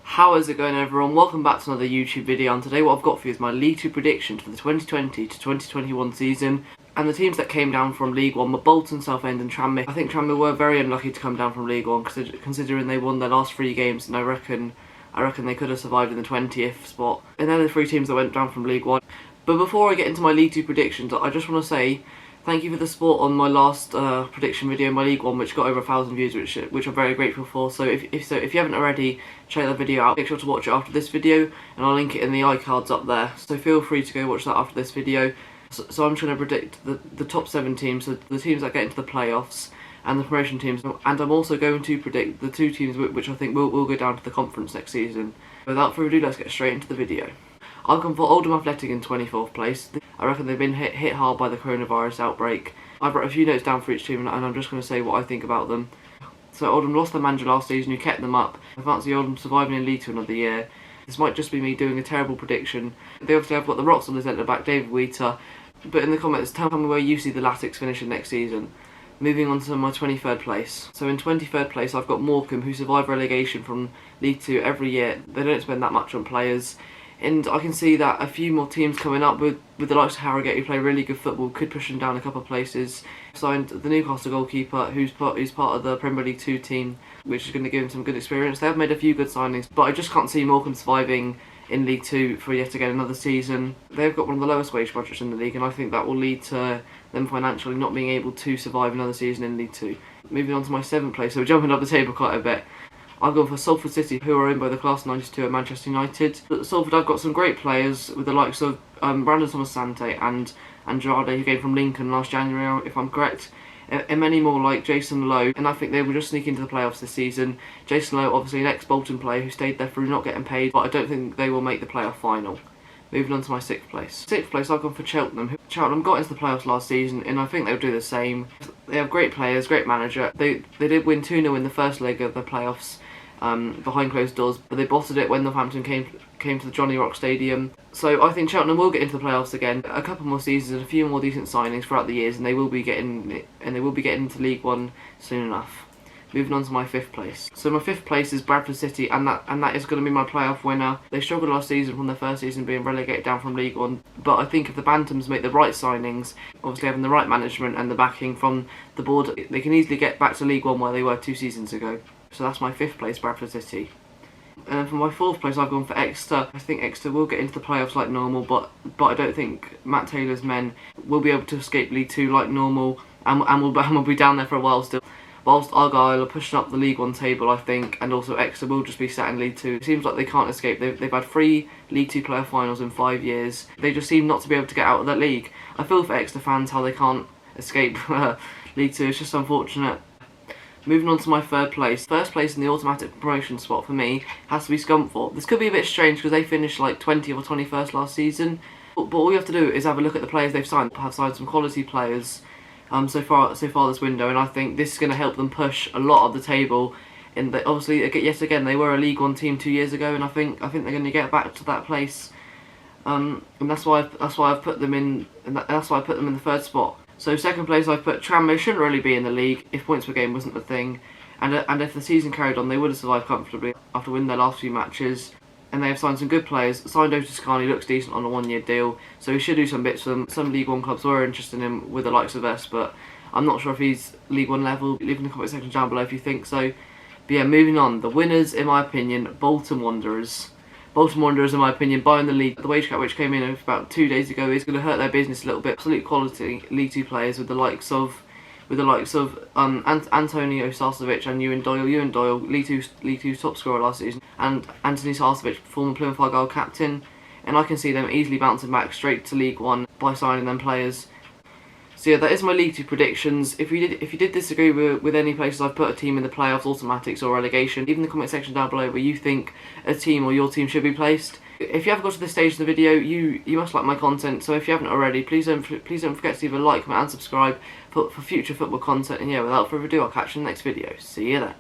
How is it going, everyone? Welcome back to another YouTube video, and today what I've got for you is my League 2 predictions for the 2020 to 2021 season. And the teams that came down from League 1 were Bolton, Southend and Tranmere. I think Tranmere were very unlucky to come down from League 1 considering they won their last 3 games, and I reckon they could have survived in the 20th spot. And they're the 3 teams that went down from League 1. But before I get into my League 2 predictions, I just want to say thank you for the support on my last prediction video in my League 1, which got over 1,000 views, which I'm very grateful for. So if you haven't already, check that video out. Make sure to watch it after this video, and I'll link it in the iCards up there. So feel free to go watch that after this video. So I'm trying to predict the top 7 teams, so the teams that get into the playoffs, and the promotion teams. And I'm also going to predict the 2 teams which I think will go down to the conference next season. Without further ado, let's get straight into the video. I've gone for Oldham Athletic in 24th place. I reckon they've been hit hard by the coronavirus outbreak. I've wrote a few notes down for each team, and I'm just going to say what I think about them. So Oldham lost their manager last season, who kept them up. I fancy Oldham surviving in League 2 another year. This might just be me doing a terrible prediction. They obviously have got the rocks on the centre back, David Wheater. But in the comments, tell me where you see the Latics finishing next season. Moving on to my 23rd place. So in 23rd place, I've got Morecambe, who survive relegation from League 2 every year. They don't spend that much on players. And I can see that a few more teams coming up with the likes of Harrogate, who play really good football, could push them down a couple of places. Signed the Newcastle goalkeeper, who's part of the Premier League 2 team, which is going to give him some good experience. They have made a few good signings, but I just can't see Morecambe surviving in League 2 for yet again another season. They've got one of the lowest wage budgets in the league, and I think that will lead to them financially not being able to survive another season in League 2. Moving on to my 7th place, so we're jumping up the table quite a bit. I've gone for Sulfur City, who are owned by the Class 92 at Manchester United. At Salford, I've got some great players with the likes of Brandon Thomas-Sante and Andrade, who came from Lincoln last January, if I'm correct, and many more like Jason Lowe, and I think they will just sneak into the playoffs this season. Jason Lowe, obviously an ex-Bolton player who stayed there through not getting paid, but I don't think they will make the playoff final. Moving on to my 6th place. 6th place, I've gone for Cheltenham. Cheltenham got into the playoffs last season, and I think they'll do the same. They have great players, great manager. They did win 2-0 in the first leg of the playoffs, behind closed doors, but they bottled it when Northampton came to the Johnny Rock Stadium. So I think Cheltenham will get into the playoffs again. A couple more seasons and a few more decent signings throughout the years, and they will be getting into League 1 soon enough. Moving on to my 5th place. So my 5th place is Bradford City, and that is going to be my playoff winner. They struggled last season from their first season being relegated down from League 1, but I think if the Bantams make the right signings, obviously having the right management and the backing from the board, they can easily get back to League 1 where they were 2 seasons ago. So that's my 5th place, Bradford City. And then for my 4th place, I've gone for Exeter. I think Exeter will get into the playoffs like normal, but I don't think Matt Taylor's men will be able to escape League 2 like normal, and will be down there for a while still. Whilst Argyle are pushing up the League 1 table, I think, and also Exeter will just be sat in League 2. It seems like they can't escape. They've had 3 League 2 playoff finals in 5 years. They just seem not to be able to get out of that league. I feel for Exeter fans how they can't escape League 2. It's just unfortunate. Moving on to my 3rd place. First place in the automatic promotion spot for me has to be Scunthorpe. This could be a bit strange because they finished like 20th or 21st last season. But all you have to do is have a look at the players they've signed. Have signed some quality players so far this window, and I think this is going to help them push a lot of the table. Obviously, yet again, they were a League 1 team 2 years ago, and I think they're going to get back to that place. And that's why I've put them in. That's why I put them in the 3rd spot. So 2nd place, I've put Tranmere. Shouldn't really be in the league if points per game wasn't the thing, and if the season carried on, they would have survived comfortably after winning their last few matches. And they have signed some good players. Signed Otis Carney, looks decent on a 1-year deal, so he should do some bits for them. Some League 1 clubs were interested in him with the likes of us, but I'm not sure if he's League 1 level. Leave in the comment section down below if you think so. But yeah, moving on. The winners, in my opinion, Bolton Wanderers. Bolton Wanderers, in my opinion, buying the league. The wage cap which came in about 2 days ago is going to hurt their business a little bit. Absolute quality League 2 players with the likes of Antonio Sarcevic and Ewan Doyle. Ewan Doyle, League 2's top scorer last season, and Anthony Sarcevic, former Plymouth Argyle captain. And I can see them easily bouncing back straight to League 1 by signing them players. So yeah, that is my League 2 predictions. If you did disagree with any places I've put a team in the playoffs, automatics or relegation, leave in the comment section down below where you think a team or your team should be placed. If you haven't got to this stage in the video, you must like my content, so if you haven't already, please don't forget to leave a like, comment and subscribe for future football content. And yeah, without further ado, I'll catch you in the next video. See you then.